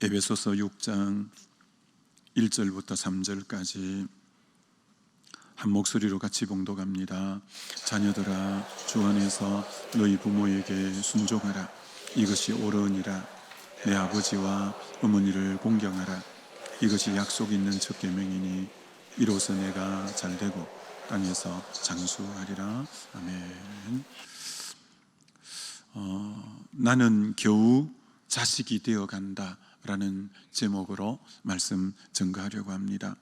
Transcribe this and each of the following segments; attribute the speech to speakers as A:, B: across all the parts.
A: 에베소서 6장 1절부터 3절까지 한 목소리로 같이 봉독합니다. 자녀들아, 주 안에서 너희 부모에게 순종하라. 이것이 옳으니라. 내 아버지와 어머니를 공경하라. 이것이 약속 있는 첫 계명이니 이로써 내가 잘되고 땅에서 장수하리라. 아멘. 나는 겨우 자식이 되어간다 라는 제목으로 말씀 전가하려고 합니다.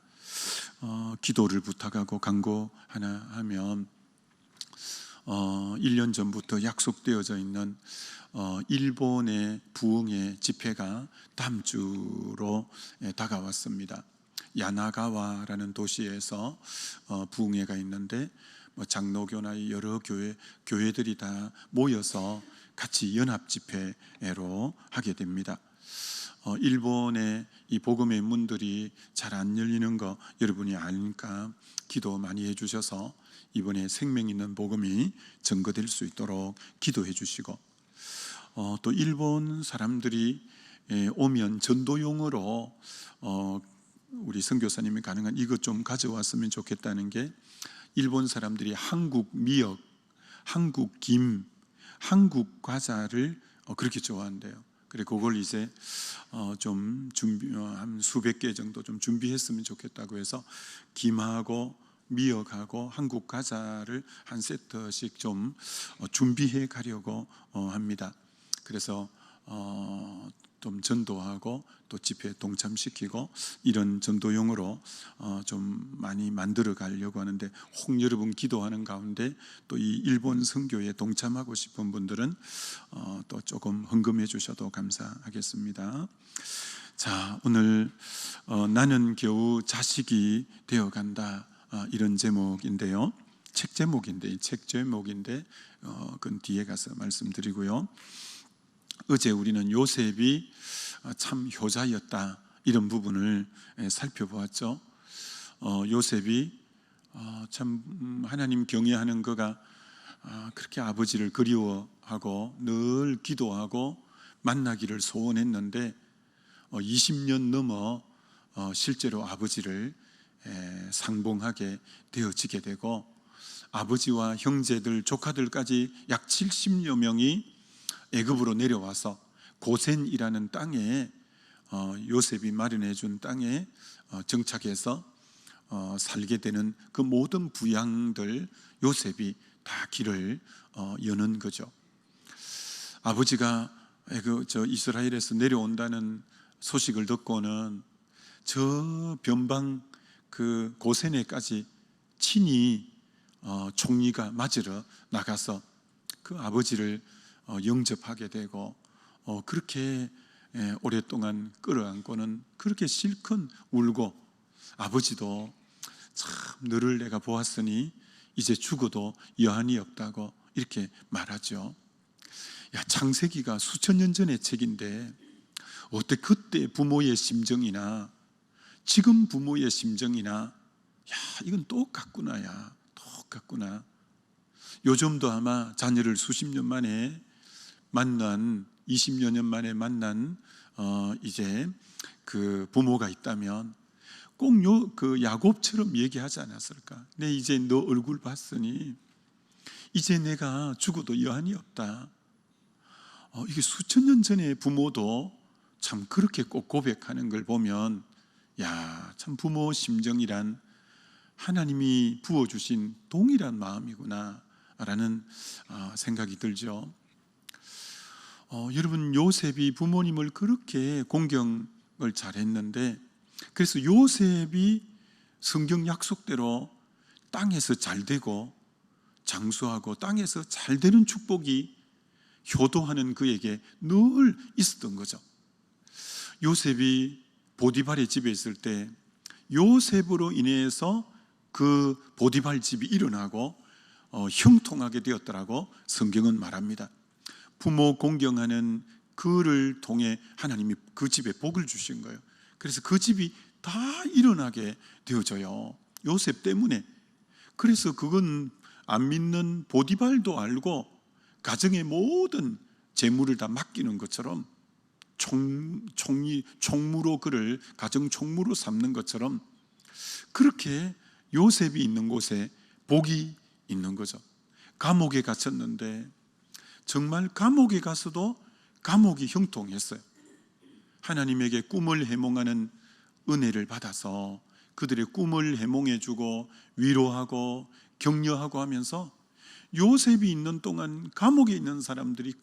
A: 기도를 부탁하고 간구 하나 하면 1년 전부터 약속되어져 있는 일본의 부흥의 집회가 다음 주로 다가왔습니다. 야나가와라는 도시에서 부흥회가 있는데 장로교나 여러 교회들이 다 모여서 같이 연합 집회로 하게 됩니다. 일본의 이 복음의 문들이 잘 안 열리는 거 여러분이 아니까 기도 많이 해주셔서 이번에 생명 있는 복음이 증거될 수 있도록 기도해 주시고, 또 일본 사람들이 오면 전도용으로 우리 선교사님이 가능한 이것 좀 가져왔으면 좋겠다는 게, 일본 사람들이 한국 미역, 한국 김, 한국 과자를 그렇게 좋아한대요. 그래, 그걸 이제 좀 한 수백 개 정도 좀 준비했으면 좋겠다고 해서 김하고 미역하고 한국 과자를 한 세트씩 좀 준비해 가려고 합니다. 그래서 좀 전도하고 또 집회에 동참시키고 이런 전도용으로 좀 많이 만들어 가려고 하는데, 혹 여러분 기도하는 가운데 또 이 일본 선교에 동참하고 싶은 분들은 또 조금 헌금해 주셔도 감사하겠습니다. 자, 오늘 나는 겨우 자식이 되어간다, 이런 제목인데요. 책 제목인데 그건 뒤에 가서 말씀드리고요. 어제 우리는 요셉이 참 효자였다, 이런 부분을 살펴보았죠. 요셉이 참 하나님 경외하는 그가 그렇게 아버지를 그리워하고 늘 기도하고 만나기를 소원했는데 20년 넘어 실제로 아버지를 상봉하게 되어지게 되고, 아버지와 형제들, 조카들까지 약 70여 명이 애굽으로 내려와서 고센이라는 땅에, 요셉이 마련해 준 땅에 정착해서 살게 되는 그 모든 부양들 요셉이 다 길을 여는 거죠. 아버지가 이스라엘에서 내려온다는 소식을 듣고는 저 변방 그 고센에까지 친히 총리가 맞으러 나가서 그 아버지를 영접하게 되고, 그렇게 오랫동안 끌어안고는 그렇게 실컷 울고, 아버지도 참 너를 내가 보았으니 이제 죽어도 여한이 없다고 이렇게 말하죠. 창세기가 수천 년 전의 책인데 어떻게 그때 부모의 심정이나 지금 부모의 심정이나 이건 똑같구나, 똑같구나. 요즘도 아마 자녀를 수십 년 만에 만난, 20여 년 만에 만난 이제 그 부모가 있다면 꼭 그 야곱처럼 얘기하지 않았을까? 내 이제 너 얼굴 봤으니 이제 내가 죽어도 여한이 없다. 이게 수천 년 전의 부모도 참 그렇게 꼭 고백하는 걸 보면, 참 부모 심정이란 하나님이 부어주신 동일한 마음이구나 라는 생각이 들죠. 여러분, 요셉이 부모님을 그렇게 공경을 잘했는데, 그래서 요셉이 성경 약속대로 땅에서 잘되고 장수하고 땅에서 잘되는 축복이 효도하는 그에게 늘 있었던 거죠. 요셉이 보디발의 집에 있을 때 요셉으로 인해서 그 보디발 집이 일어나고 형통하게 되었더라고 성경은 말합니다. 부모 공경하는 그를 통해 하나님이 그 집에 복을 주신 거예요. 그래서 그 집이 다 일어나게 되어져요, 요셉 때문에. 그래서 그건 안 믿는 보디발도 알고 가정의 모든 재물을 다 맡기는 것처럼 총무로 그를 가정 총무로 삼는 것처럼 그렇게 요셉이 있는 곳에 복이 있는 거죠. 감옥에 갇혔는데 정말 감옥에 가서도 감옥이 형통했어요. 하나님에게 꿈을 해몽하는 은혜를 받아서 그들의 꿈을 해몽해주고 위로하고 격려하고 하면서 요셉이 있는 동안 감옥에 있는 사람들이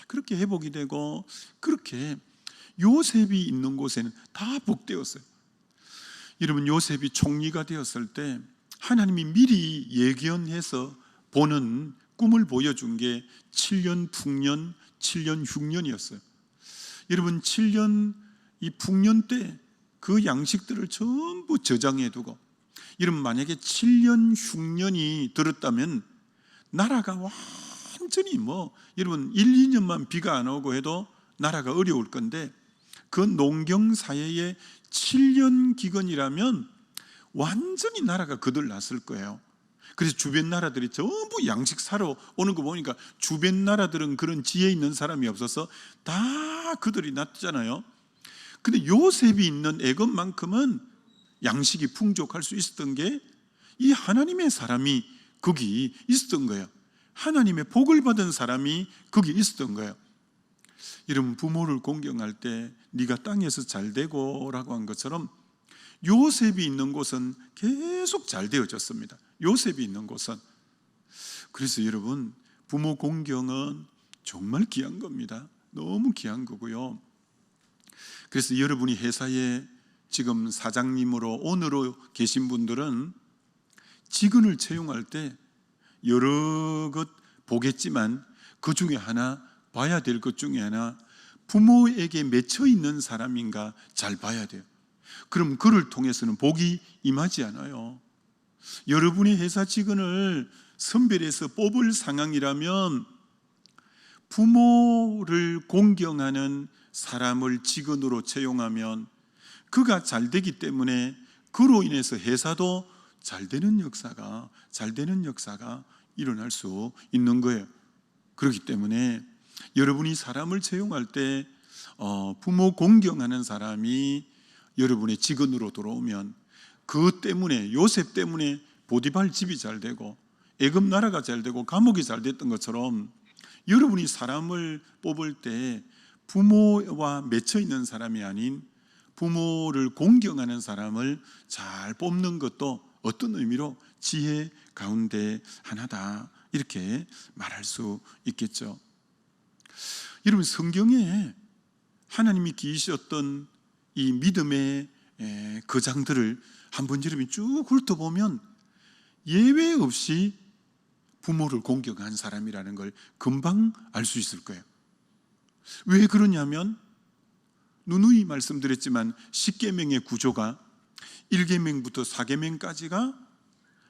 A: 그렇게 회복이 되고, 그렇게 요셉이 있는 곳에는 다 복되었어요. 여러분, 요셉이 총리가 되었을 때 하나님이 미리 예견해서 보는 꿈을 보여준 게 7년 풍년, 7년 흉년이었어요. 여러분, 7년 이 풍년 때 그 양식들을 전부 저장해두고, 여러분 만약에 7년 흉년이 들었다면 나라가 완전히 여러분 1, 2년만 비가 안 오고 해도 나라가 어려울 건데, 그 농경 사회의 7년 기근이라면 완전히 나라가 거들났을 거예요. 그래서 주변 나라들이 전부 양식 사러 오는 거 보니까 주변 나라들은 그런 지혜 있는 사람이 없어서 다 그들이 났잖아요. 근데 요셉이 있는 애굽만큼은 양식이 풍족할 수 있었던 게 이 하나님의 사람이 거기 있었던 거예요. 하나님의 복을 받은 사람이 거기 있었던 거예요. 여러분, 부모를 공경할 때 네가 땅에서 잘 되고 라고 한 것처럼 요셉이 있는 곳은 계속 잘 되어졌습니다. 요셉이 있는 곳은. 그래서 여러분, 부모 공경은 정말 귀한 겁니다. 너무 귀한 거고요. 그래서 여러분이 회사에 지금 사장님으로 오너로 계신 분들은 직원을 채용할 때 여러 것 보겠지만 그 중에 하나, 봐야 될 것 중에 하나, 부모에게 맺혀 있는 사람인가 잘 봐야 돼요. 그럼 그를 통해서는 복이 임하지 않아요. 여러분의 회사 직원을 선별해서 뽑을 상황이라면 부모를 공경하는 사람을 직원으로 채용하면 그가 잘 되기 때문에 그로 인해서 회사도 잘 되는 역사가 일어날 수 있는 거예요. 그렇기 때문에 여러분이 사람을 채용할 때 부모 공경하는 사람이 여러분의 직원으로 들어오면 그 때문에, 요셉 때문에 보디발 집이 잘 되고 애굽 나라가 잘 되고 감옥이 잘 됐던 것처럼 여러분이 사람을 뽑을 때 부모와 맺혀 있는 사람이 아닌 부모를 공경하는 사람을 잘 뽑는 것도 어떤 의미로 지혜 가운데 하나다, 이렇게 말할 수 있겠죠. 여러분, 성경에 하나님이 기이셨던 이 믿음의 거장들을 한번 여러분이 쭉 훑어보면 예외 없이 부모를 공경한 사람이라는 걸 금방 알 수 있을 거예요. 왜 그러냐면 누누이 말씀드렸지만 10계명의 구조가 1계명부터 4계명까지가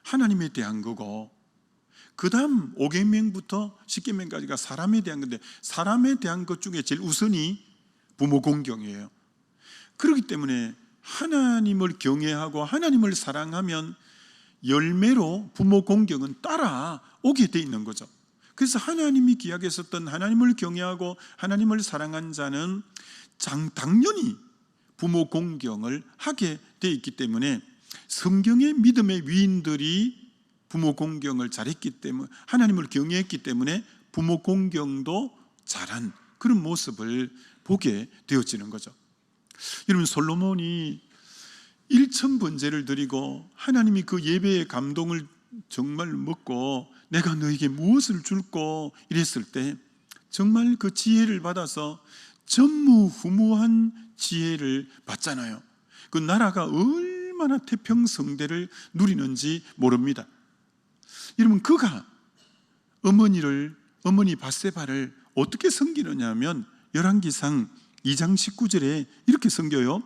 A: 하나님에 대한 거고, 그 다음 5계명부터 10계명까지가 사람에 대한 건데, 사람에 대한 것 중에 제일 우선이 부모 공경이에요. 그렇기 때문에 하나님을 경외하고 하나님을 사랑하면 열매로 부모 공경은 따라오게 돼 있는 거죠. 그래서 하나님이 기약했었던 하나님을 경외하고 하나님을 사랑한 자는 당연히 부모 공경을 하게 돼 있기 때문에 성경의 믿음의 위인들이 부모 공경을 잘했기 때문에, 하나님을 경외했기 때문에 부모 공경도 잘한 그런 모습을 보게 되어지는 거죠. 여러분, 솔로몬이 1000번제를 드리고 하나님이 그 예배의 감동을 정말 먹고 내가 너에게 무엇을 줄꼬 이랬을 때 정말 그 지혜를 받아서 전무후무한 지혜를 받잖아요. 그 나라가 얼마나 태평성대를 누리는지 모릅니다. 여러분, 그가 어머니 밧세바를 어떻게 섬기느냐 하면 열왕기상 2장 19절에 이렇게 섬겨요.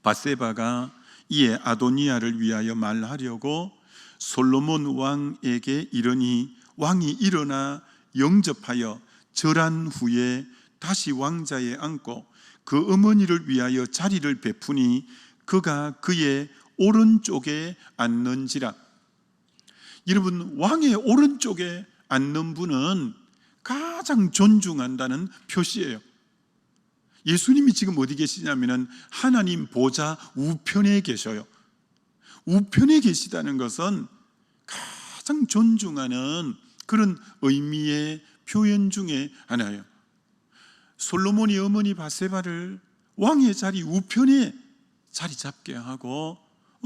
A: 밧세바가 이에 아도니아를 위하여 말하려고 솔로몬 왕에게 이르니 왕이 일어나 영접하여 절한 후에 다시 왕자에 앉고 그 어머니를 위하여 자리를 베푸니 그가 그의 오른쪽에 앉는지라. 여러분, 왕의 오른쪽에 앉는 분은 가장 존중한다는 표시예요. 예수님이 지금 어디 계시냐면은 하나님 보좌 우편에 계셔요. 우편에 계시다는 것은 가장 존중하는 그런 의미의 표현 중에 하나예요. 솔로몬이 어머니 바세바를 왕의 자리 우편에 자리 잡게 하고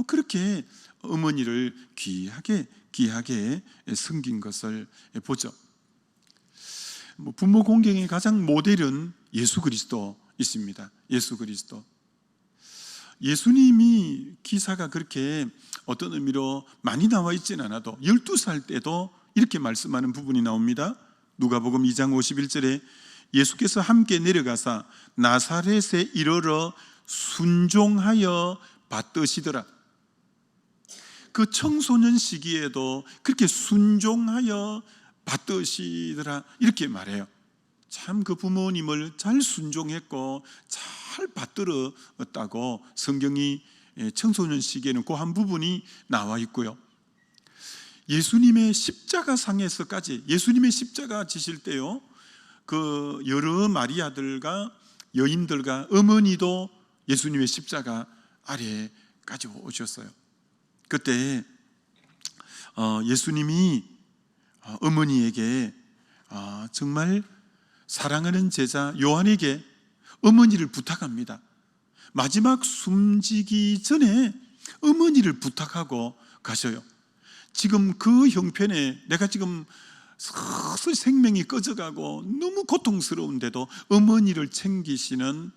A: 그렇게 어머니를 귀하게 섬긴 것을 보죠. 부모 공경의 가장 모델은 예수 그리스도이십니다. 예수 그리스도. 예수님이 기사가 그렇게 어떤 의미로 많이 나와 있지는 않아도 12살 때도 이렇게 말씀하는 부분이 나옵니다. 누가복음 2장 51절에 예수께서 함께 내려가사 나사렛에 이르러 순종하여 받드시더라. 그 청소년 시기에도 그렇게 순종하여 받드시더라 이렇게 말해요. 참 그 부모님을 잘 순종했고 잘 받들었다고 성경이 청소년 시기에는 그 한 부분이 나와 있고요. 예수님의 십자가상에서까지 예수님의 십자가 지실 때요, 그 여러 마리아들과 여인들과 어머니도 예수님의 십자가 아래까지 오셨어요. 그때 예수님이 어머니에게 정말 사랑하는 제자 요한에게 어머니를 부탁합니다. 마지막 숨지기 전에 어머니를 부탁하고 가셔요. 지금 그 형편에 내가 지금 서서히 생명이 꺼져가고 너무 고통스러운데도 어머니를 챙기시는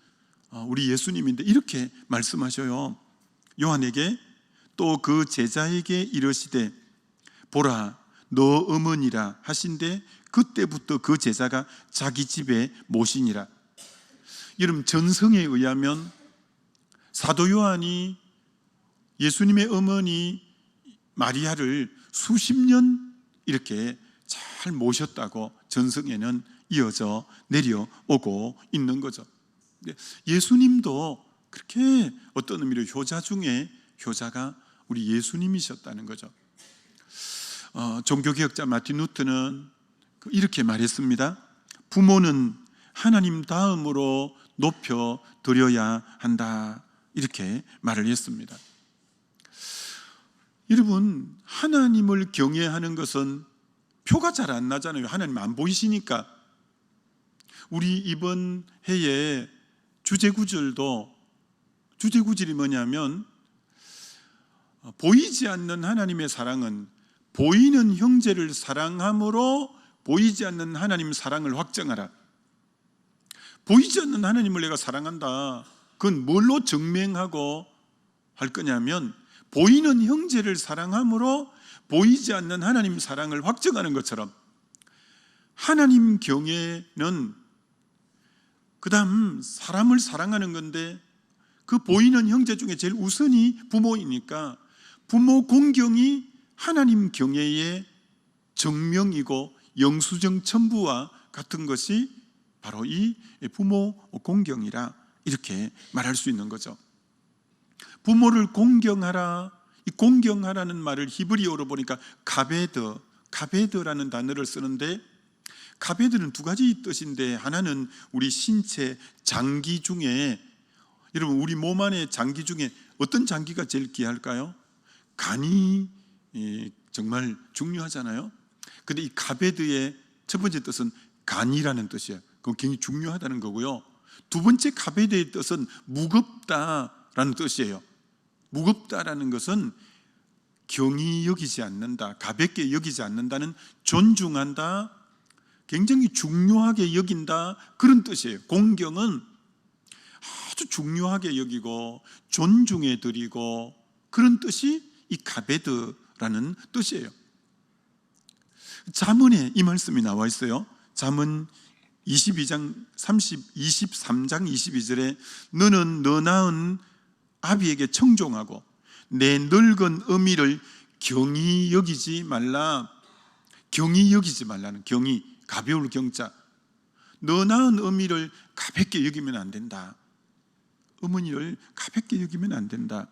A: 우리 예수님인데 이렇게 말씀하셔요. 요한에게 또 그 제자에게 이르시되 보라 너 어머니라 하신데 그때부터 그 제자가 자기 집에 모시니라. 여러분, 전성에 의하면 사도 요한이 예수님의 어머니 마리아를 수십 년 이렇게 잘 모셨다고 전성에는 이어져 내려오고 있는 거죠. 예수님도 그렇게 어떤 의미로 효자 중에 효자가 우리 예수님이셨다는 거죠. 종교개혁자 마틴 루터는 이렇게 말했습니다. 부모는 하나님 다음으로 높여 드려야 한다 이렇게 말을 했습니다. 여러분, 하나님을 경외하는 것은 표가 잘 안 나잖아요. 하나님 안 보이시니까. 우리 이번 해에 주제구절이 뭐냐면 보이지 않는 하나님의 사랑은 보이는 형제를 사랑함으로 보이지 않는 하나님 사랑을 확정하라. 보이지 않는 하나님을 내가 사랑한다. 그건 뭘로 증명하고 할 거냐면 보이는 형제를 사랑함으로 보이지 않는 하나님 사랑을 확정하는 것처럼 하나님 경외는 그 다음 사람을 사랑하는 건데 그 보이는 형제 중에 제일 우선이 부모이니까 부모 공경이 하나님 경외의 정명이고 영수증 첨부와 같은 것이 바로 이 부모 공경이라 이렇게 말할 수 있는 거죠. 부모를 공경하라. 이 공경하라는 말을 히브리어로 보니까 가베드라는 단어를 쓰는데 가베드는 두 가지 뜻인데 하나는 우리 신체 장기 중에 여러분 우리 몸 안에 장기 중에 어떤 장기가 제일 귀할까요? 간이 정말 중요하잖아요. 근데 이 가베드의 첫 번째 뜻은 간이라는 뜻이에요. 그건 굉장히 중요하다는 거고요. 두 번째 가베드의 뜻은 무겁다라는 뜻이에요. 무겁다라는 것은 경히 여기지 않는다, 가볍게 여기지 않는다는 존중한다, 굉장히 중요하게 여긴다 그런 뜻이에요. 공경은 아주 중요하게 여기고 존중해 드리고 그런 뜻이 이 가베드라는 뜻이에요. 잠언에 이 말씀이 나와 있어요. 잠언 23장 22절에 너는 너 낳은 아비에게 청종하고 내 늙은 어미를 경히 여기지 말라. 경히 여기지 말라는 경히, 가벼울 경자. 너 낳은 어미를 가볍게 여기면 안 된다. 어머니를 가볍게 여기면 안 된다.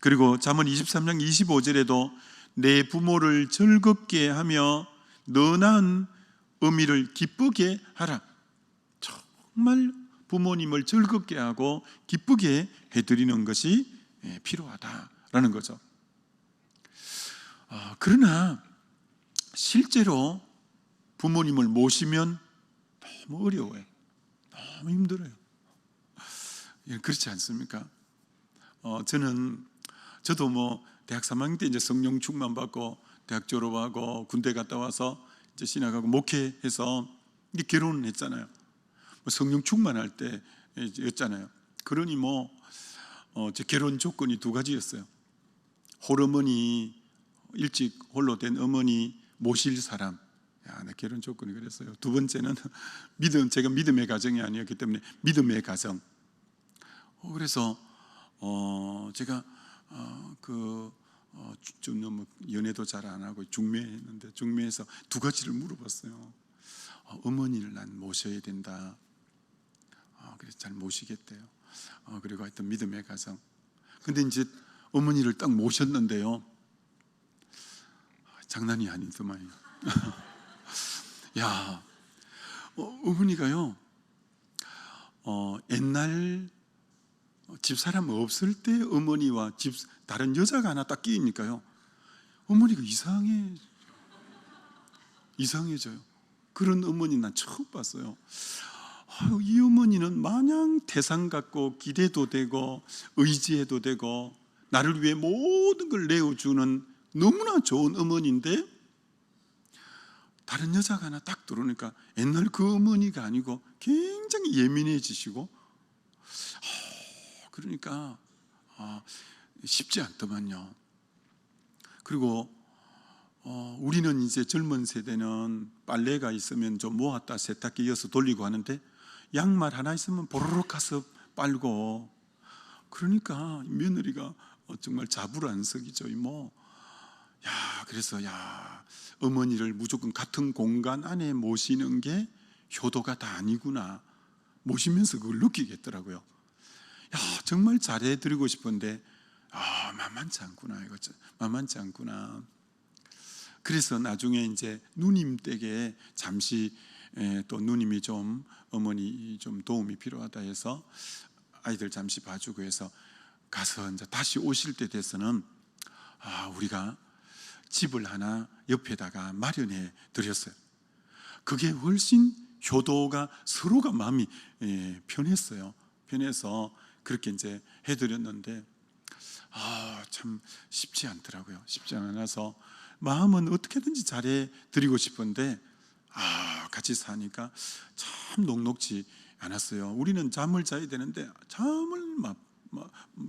A: 그리고 잠언 23장 25절에도 내 부모를 즐겁게 하며 너 낳은 어미를 기쁘게 하라. 정말 부모님을 즐겁게 하고 기쁘게 해드리는 것이 필요하다라는 거죠. 그러나 실제로 부모님을 모시면 너무 어려워요. 너무 힘들어요. 그렇지 않습니까? 저도 뭐 대학 3학년 때 이제 성령 충만 받고 대학 졸업하고 군대 갔다 와서 이제 신학하고 목회해서 이제 결혼을 했잖아요. 성령 충만할 때였잖아요. 그러니 제 결혼 조건이 두 가지였어요. 홀어머니, 일찍 홀로 된 어머니 모실 사람. 내 결혼 조건이 그랬어요. 두 번째는 제가 믿음의 가정이 아니었기 때문에 믿음의 가정. 그래서 제가 좀 너무 연애도 잘 안 하고 중매했는데 중매에서 두 가지를 물어봤어요. 어머니를 난 모셔야 된다. 그래서 잘 모시겠대요. 그리고 하여튼 믿음의 가정. 근데 이제 어머니를 딱 모셨는데요. 장난이 아니더만요. 야, 어머니가요. 옛날 집사람 없을 때 어머니와 다른 여자가 하나 딱 끼니까요. 어머니가 이상해져요. 그런 어머니 난 처음 봤어요. 이 어머니는 마냥 태산 같고 기대도 되고 의지해도 되고 나를 위해 모든 걸 내어주는 너무나 좋은 어머니인데 다른 여자가 하나 딱 들어오니까 옛날 그 어머니가 아니고 굉장히 예민해지시고 그러니까 쉽지 않더만요. 그리고 우리는 이제 젊은 세대는 빨래가 있으면 좀 모았다 세탁기 이어서 돌리고 하는데 양말 하나 있으면 보르륵 가서 빨고 그러니까 며느리가 정말 자불안석이죠. 그래서 어머니를 무조건 같은 공간 안에 모시는 게 효도가 다 아니구나. 모시면서 그걸 느끼겠더라고요. 정말 잘해드리고 싶은데 만만치 않구나. 이거 만만치 않구나. 그래서 나중에 이제 누님 댁에 잠시 또 누님이 좀 어머니 좀 도움이 필요하다 해서 아이들 잠시 봐주고 해서 가서 이제 다시 오실 때 돼서는 우리가 집을 하나 옆에다가 마련해 드렸어요. 그게 훨씬 효도가 서로가 마음이 편했어요. 편해서 그렇게 이제 해드렸는데 참 쉽지 않더라고요. 쉽지 않아서 마음은 어떻게든지 잘해 드리고 싶은데 같이 사니까 참 녹록지 않았어요. 우리는 잠을 자야 되는데 잠을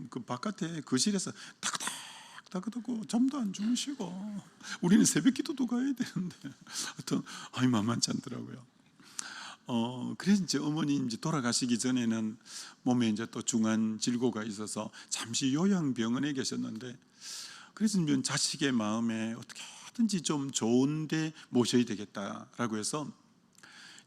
A: 그 바깥에 거실에서 따그닥따그닥고 잠도 안 주무시고 우리는 새벽 기도도 가야 되는데 하여튼 만만치 않더라고요. 그래서 이제 어머니 이제 돌아가시기 전에는 몸에 이제 또 중한 질고가 있어서 잠시 요양병원에 계셨는데 그래서 이제 자식의 마음에 어떻게든지 좀 좋은데 모셔야 되겠다라고 해서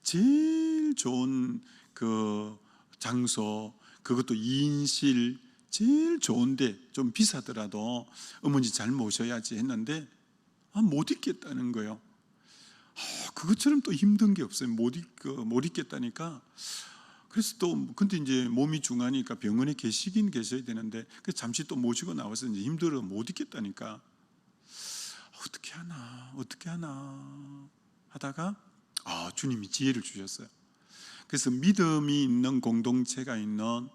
A: 제일 좋은 그 장소 그것도 2인실 제일 좋은데 좀 비싸더라도 어머니 잘 모셔야지 했는데 못 있겠다는 거예요. 그것처럼 또 힘든 게 없어요. 못 있겠다니까. 그래서 또 근데 이제 몸이 중하니까 병원에 계시긴 계셔야 되는데 그 잠시 또 모시고 나와서 이제 힘들어 못 있겠다니까 어떻게 하나 하다가 주님이 지혜를 주셨어요. 그래서 믿음이 있는 공동체가 있는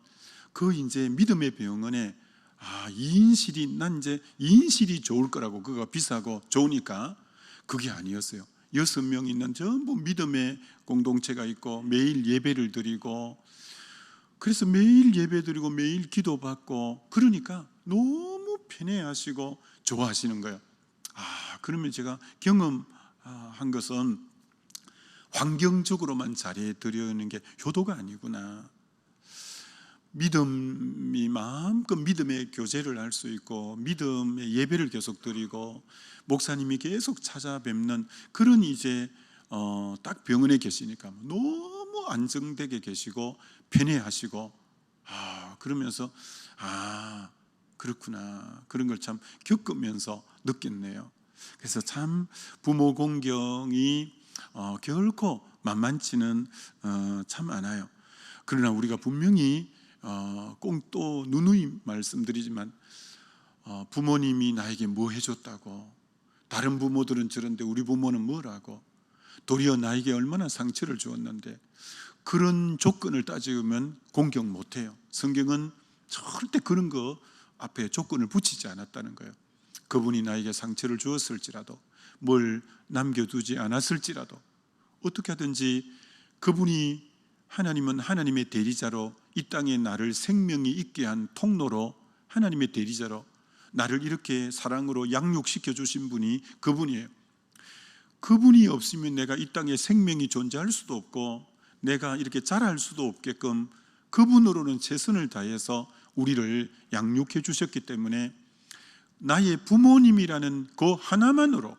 A: 그 이제 믿음의 병원에 2인실이 난 이제 2인실이 좋을 거라고 그거가 비싸고 좋으니까 그게 아니었어요. 6명 있는 전부 믿음의 공동체가 있고 매일 예배를 드리고 그래서 매일 예배 드리고 매일 기도받고 그러니까 너무 편해하시고 좋아하시는 거예요. 그러면 제가 경험한 것은 환경적으로만 잘해 드리는 게 효도가 아니구나. 믿음이 마음껏 믿음의 교제를 할 수 있고 믿음의 예배를 계속 드리고 목사님이 계속 찾아뵙는 그런 이제 딱 병원에 계시니까 너무 안정되게 계시고 편해하시고 그러면서 그렇구나 그런 걸 참 겪으면서 느꼈네요. 그래서 참 부모 공경이 결코 만만치는 참 않아요. 그러나 우리가 분명히 꼭 또 누누이 말씀드리지만 부모님이 나에게 뭐 해줬다고, 다른 부모들은 저런데 우리 부모는 뭐라고, 도리어 나에게 얼마나 상처를 주었는데, 그런 조건을 따지면 공경 못해요. 성경은 절대 그런 거 앞에 조건을 붙이지 않았다는 거예요. 그분이 나에게 상처를 주었을지라도, 뭘 남겨두지 않았을지라도, 어떻게 하든지 그분이, 하나님은 하나님의 대리자로 이 땅에 나를 생명이 있게 한 통로로, 하나님의 대리자로 나를 이렇게 사랑으로 양육시켜 주신 분이 그분이에요. 그분이 없으면 내가 이 땅에 생명이 존재할 수도 없고 내가 이렇게 자랄 수도 없게끔 그분으로는 최선을 다해서 우리를 양육해 주셨기 때문에 나의 부모님이라는 그 하나만으로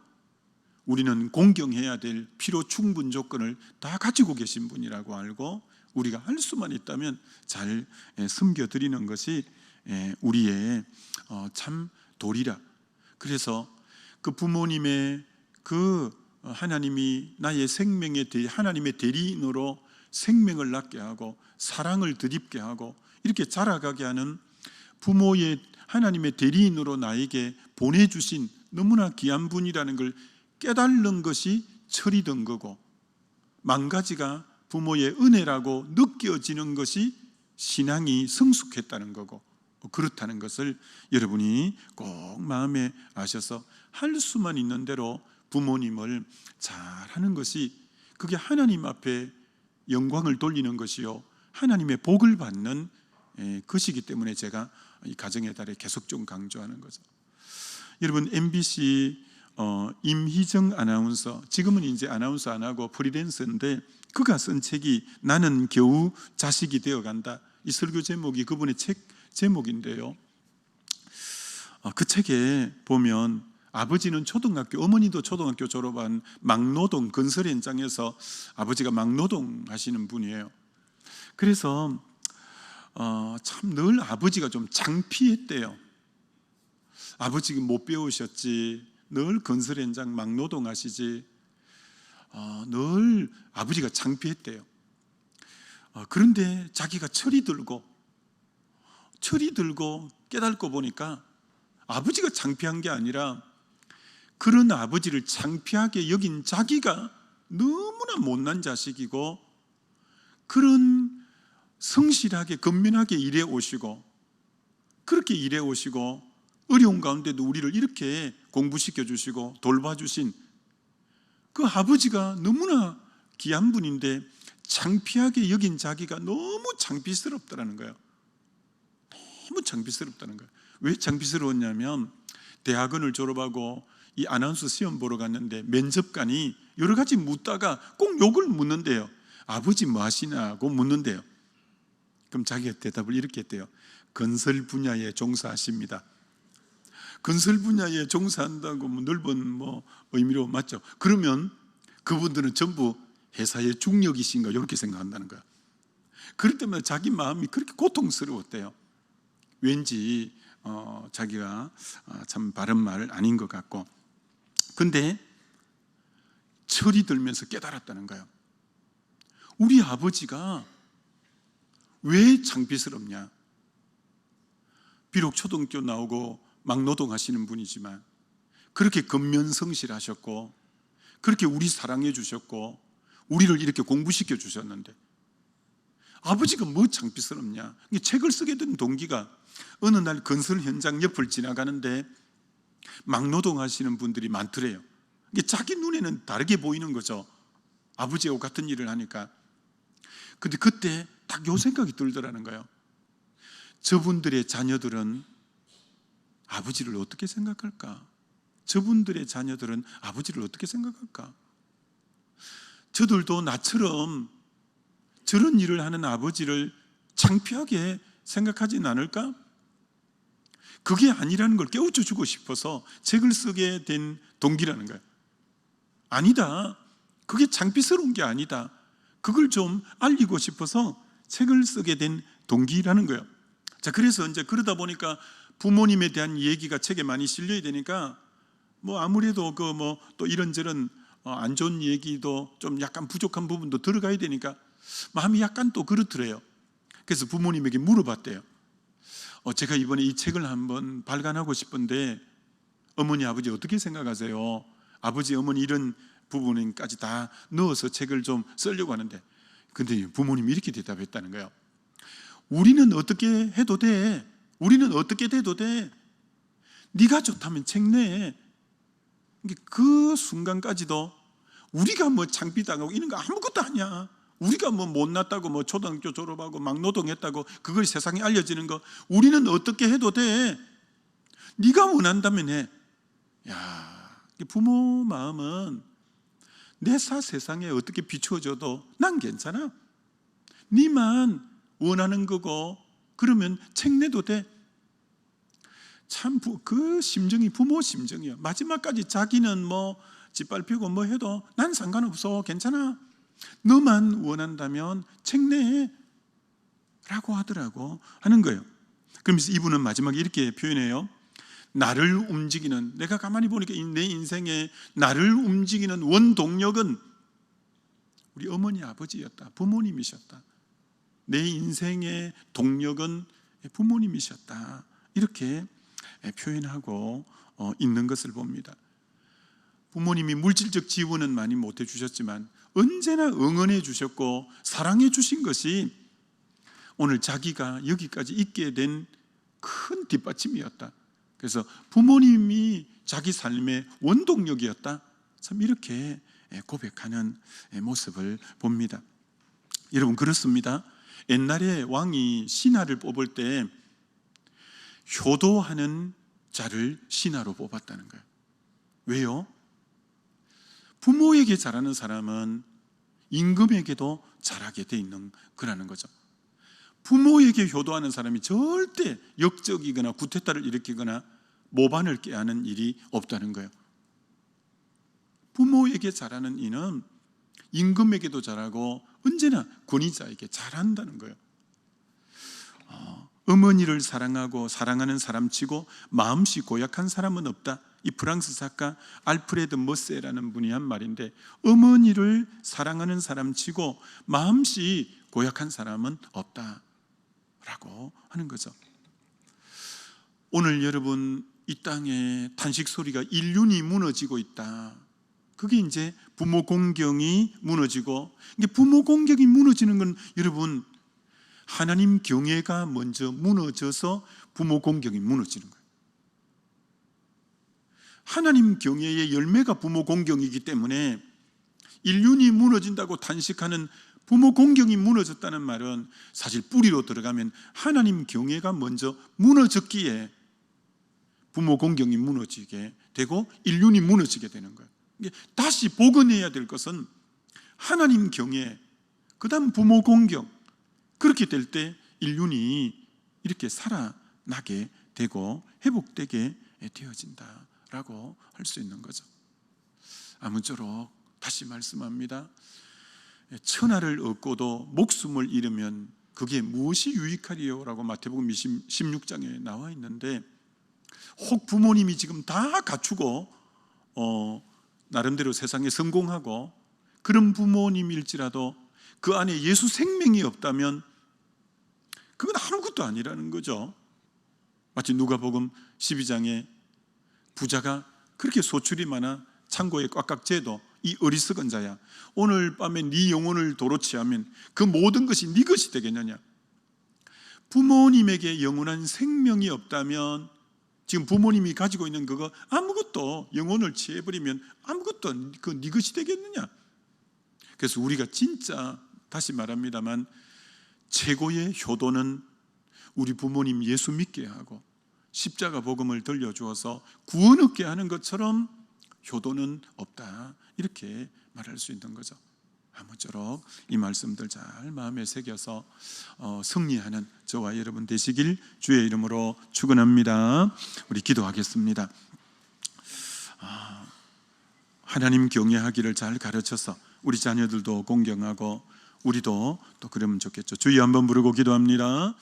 A: 우리는 공경해야 될 필요 충분 조건을 다 가지고 계신 분이라고 알고, 우리가 할 수만 있다면 잘 섬겨드리는 것이 우리의 참 도리라. 그래서 그 부모님의 그 하나님이 나의 생명에 대해 하나님의 대리인으로 생명을 낳게 하고 사랑을 덧입게 하고 이렇게 자라가게 하는 부모의 하나님의 대리인으로 나에게 보내주신 너무나 귀한 분이라는 걸 깨달는 것이 철이 든 거고, 망가지가 부모의 은혜라고 느껴지는 것이 신앙이 성숙했다는 거고, 그렇다는 것을 여러분이 꼭 마음에 아셔서 할 수만 있는 대로 부모님을 잘하는 것이, 그게 하나님 앞에 영광을 돌리는 것이요 하나님의 복을 받는 것이기 때문에 제가 이 가정의 달에 계속 좀 강조하는 거죠. 여러분, MBC 임희정 아나운서, 지금은 이제 아나운서 안 하고 프리랜서인데, 그가 쓴 책이 나는 겨우 자식이 되어간다. 이 설교 제목이 그분의 책 제목인데요, 그 책에 보면 아버지는 초등학교, 어머니도 초등학교 졸업한 막노동 건설 현장에서 아버지가 막노동 하시는 분이에요. 그래서 참 늘 아버지가 좀 창피했대요. 아버지가 못 배우셨지, 늘 건설 현장 막노동 하시지, 늘 아버지가 창피했대요. 그런데 자기가 철이 들고 깨닫고 보니까 아버지가 창피한 게 아니라 그런 아버지를 창피하게 여긴 자기가 너무나 못난 자식이고, 그런 성실하게 근면하게 일해 오시고 그렇게 일해 오시고 어려운 가운데도 우리를 이렇게 공부시켜 주시고 돌봐주신 그 아버지가 너무나 귀한 분인데 창피하게 여긴 자기가 너무 창피스럽다는 거예요. 너무 창피스럽다는 거예요. 왜 창피스러웠냐면, 대학원을 졸업하고 이 아나운서 시험 보러 갔는데 면접관이 여러 가지 묻다가 꼭 욕을 묻는데요. 아버지 뭐 하시냐고 묻는데요. 그럼 자기가 대답을 이렇게 했대요. 건설 분야에 종사하십니다. 건설 분야에 종사한다고 넓은 의미로 맞죠? 그러면 그분들은 전부 회사의 중력이신가 이렇게 생각한다는 거야. 그럴 때마다 자기 마음이 그렇게 고통스러웠대요. 왠지 자기가 참 바른 말 아닌 것 같고, 근데 철이 들면서 깨달았다는 거예요. 우리 아버지가 왜 창피스럽냐? 비록 초등학교 나오고 막노동 하시는 분이지만 그렇게 근면성실하셨고 그렇게 우리 사랑해 주셨고 우리를 이렇게 공부시켜 주셨는데 아버지가 뭐 창피스럽냐? 책을 쓰게 된 동기가, 어느 날 건설 현장 옆을 지나가는데 막노동 하시는 분들이 많더래요. 자기 눈에는 다르게 보이는 거죠. 아버지하고 같은 일을 하니까. 근데 그때 딱 요 생각이 들더라는 거예요. 저분들의 자녀들은 아버지를 어떻게 생각할까? 저분들의 자녀들은 아버지를 어떻게 생각할까? 저들도 나처럼 저런 일을 하는 아버지를 창피하게 생각하진 않을까? 그게 아니라는 걸 깨우쳐 주고 싶어서 책을 쓰게 된 동기라는 거예요. 아니다, 그게 창피스러운 게 아니다, 그걸 좀 알리고 싶어서 책을 쓰게 된 동기라는 거예요. 자, 그래서 이제 그러다 보니까 부모님에 대한 얘기가 책에 많이 실려야 되니까 아무래도 또 이런저런 안 좋은 얘기도 좀 약간 부족한 부분도 들어가야 되니까 마음이 약간 또 그렇더래요. 그래서 부모님에게 물어봤대요. 제가 이번에 이 책을 한번 발간하고 싶은데 어머니 아버지 어떻게 생각하세요? 아버지 어머니 이런 부분까지 다 넣어서 책을 좀 쓰려고 하는데, 근데 부모님이 이렇게 대답했다는 거예요. 우리는 어떻게 해도 돼. 우리는 어떻게 돼도 돼. 네가 좋다면 책 내. 그 순간까지도 우리가 뭐 창피당하고 이런 거 아무것도 아니야. 우리가 뭐 못났다고 뭐 초등학교 졸업하고 막 노동했다고 그걸 세상에 알려지는 거, 우리는 어떻게 해도 돼. 네가 원한다면 해. 야, 부모 마음은 내 세상에 어떻게 비추어져도 난 괜찮아. 네만 원하는 거고 그러면 책 내도 돼. 참 그 심정이 부모 심정이야. 마지막까지 자기는 뭐 짓밟히고 뭐 해도 난 상관없어, 괜찮아, 너만 원한다면 책 내 라고 하더라고 하는 거예요. 그러면서 이분은 마지막에 이렇게 표현해요. 나를 움직이는, 내가 가만히 보니까 내 인생에 나를 움직이는 원동력은 우리 어머니 아버지였다, 부모님이셨다. 내 인생의 동력은 부모님이셨다, 이렇게 표현하고 있는 것을 봅니다. 부모님이 물질적 지원은 많이 못해 주셨지만 언제나 응원해 주셨고 사랑해 주신 것이 오늘 자기가 여기까지 있게 된 큰 뒷받침이었다. 그래서 부모님이 자기 삶의 원동력이었다, 참 이렇게 고백하는 모습을 봅니다. 여러분, 그렇습니다. 옛날에 왕이 신하를 뽑을 때 효도하는 자를 신하로 뽑았다는 거예요. 왜요? 부모에게 잘하는 사람은 임금에게도 잘하게 돼 있는 거라는 거죠. 부모에게 효도하는 사람이 절대 역적이거나 구태타를 일으키거나 모반을 깨하는 일이 없다는 거예요. 부모에게 잘하는 이는 임금에게도 잘하고 언제나 권위자에게 잘한다는 거예요. 어머니를 사랑하고 사랑하는 사람치고 마음씨 고약한 사람은 없다. 이 프랑스 작가 알프레드 머세라는 분이 한 말인데, 어머니를 사랑하는 사람치고 마음씨 고약한 사람은 없다 라고 하는 거죠. 오늘 여러분, 이 땅에 탄식 소리가 인륜이 무너지고 있다. 그게 이제 부모 공경이 무너지고, 이게 부모 공경이 무너지는 건 여러분, 하나님 경외가 먼저 무너져서 부모 공경이 무너지는 거예요. 하나님 경외의 열매가 부모 공경이기 때문에 인륜이 무너진다고 탄식하는 부모 공경이 무너졌다는 말은 사실 뿌리로 들어가면 하나님 경외가 먼저 무너졌기에 부모 공경이 무너지게 되고 인륜이 무너지게 되는 거예요. 다시 복원해야 될 것은 하나님 경외, 그 다음 부모 공경. 그렇게 될 때 인륜이 이렇게 살아나게 되고 회복되게 되어진다라고 할 수 있는 거죠. 아무쪼록 다시 말씀합니다. 천하를 얻고도 목숨을 잃으면 그게 무엇이 유익하리요? 라고 마태복음 16장에 나와 있는데, 혹 부모님이 지금 다 갖추고 나름대로 세상에 성공하고 그런 부모님일지라도 그 안에 예수 생명이 없다면 그건 아무것도 아니라는 거죠. 마치 누가복음 12장에 부자가 그렇게 소출이 많아 창고에 꽉꽉 재도 이 어리석은 자야, 오늘 밤에 네 영혼을 도로 취하면 그 모든 것이 네 것이 되겠느냐. 부모님에게 영원한 생명이 없다면 지금 부모님이 가지고 있는 그거 아무것도, 영혼을 취해버리면 아무것도 그 네 것이 되겠느냐. 그래서 우리가 진짜 다시 말합니다만 최고의 효도는 우리 부모님 예수 믿게 하고 십자가 복음을 들려주어서 구원 얻게 하는 것처럼 효도는 없다, 이렇게 말할 수 있는 거죠. 아무쪼록 이 말씀들 잘 마음에 새겨서 승리하는 저와 여러분 되시길 주의 이름으로 축원합니다. 우리 기도하겠습니다. 하나님 경외하기를 잘 가르쳐서 우리 자녀들도 공경하고 우리도 또 그러면 좋겠죠. 주여 한번 부르고 기도합니다.